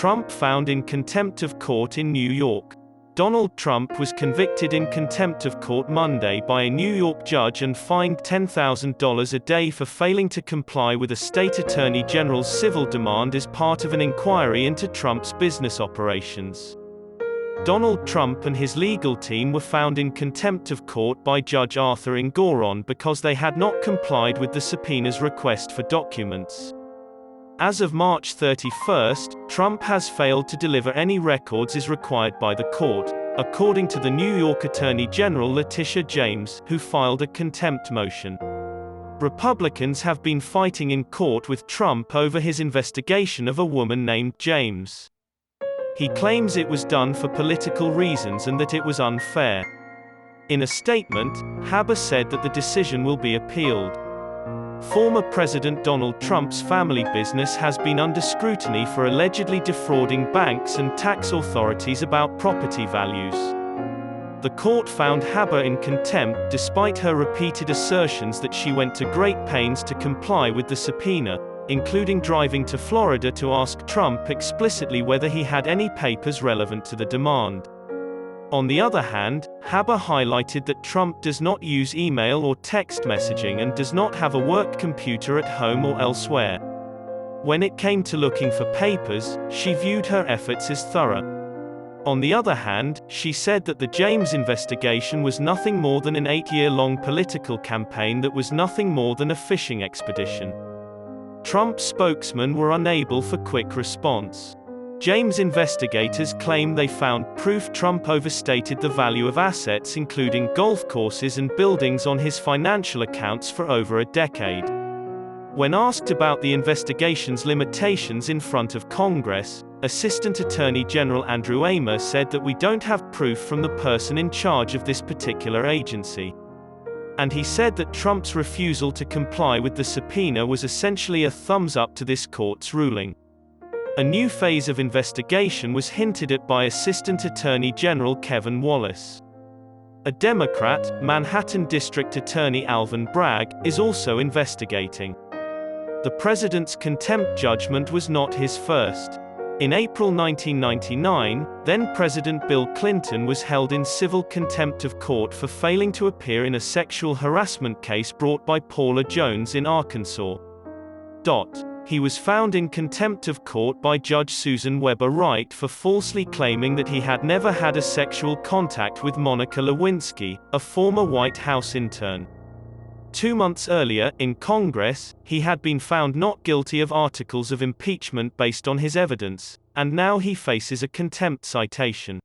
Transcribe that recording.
Trump found in contempt of court in New York. Donald Trump was convicted in contempt of court Monday by a New York judge and fined $10,000 a day for failing to comply with a state attorney general's civil demand as part of an inquiry into Trump's business operations. Donald Trump and his legal team were found in contempt of court by Judge Arthur Engoron because they had not complied with the subpoena's request for documents. As of March 31, Trump has failed to deliver any records as required by the court, according to the New York Attorney General Letitia James, who filed a contempt motion. Republicans have been fighting in court with Trump over his investigation of a woman named James. He claims it was done for political reasons and that it was unfair. In a statement, Habba said that the decision will be appealed. Former President Donald Trump's family business has been under scrutiny for allegedly defrauding banks and tax authorities about property values. The court found Habba in contempt despite her repeated assertions that she went to great pains to comply with the subpoena, including driving to Florida to ask Trump explicitly whether he had any papers relevant to the demand. On the other hand, Habba highlighted that Trump does not use email or text messaging and does not have a work computer at home or elsewhere. When it came to looking for papers, she viewed her efforts as thorough. On the other hand, she said that the James investigation was nothing more than an 8-year-long political campaign that was nothing more than a fishing expedition. Trump's spokesmen were unable for quick response. James investigators claim they found proof Trump overstated the value of assets including golf courses and buildings on his financial accounts for over a decade. When asked about the investigation's limitations in front of Congress, Assistant Attorney General NewsRme said that we don't have proof from the person in charge of this particular agency. And he said that Trump's refusal to comply with the subpoena was essentially a thumbs up to this court's ruling. A new phase of investigation was hinted at by Assistant Attorney General Kevin Wallace. A Democrat, Manhattan District Attorney Alvin Bragg, is also investigating. The president's contempt judgment was not his first. In April 1999, then-President Bill Clinton was held in civil contempt of court for failing to appear in a sexual harassment case brought by Paula Jones in Arkansas. He was found in contempt of court by Judge Susan Weber Wright for falsely claiming that he had never had a sexual contact with Monica Lewinsky, a former White House intern. 2 months earlier, in Congress, he had been found not guilty of articles of impeachment based on his evidence, and now he faces a contempt citation.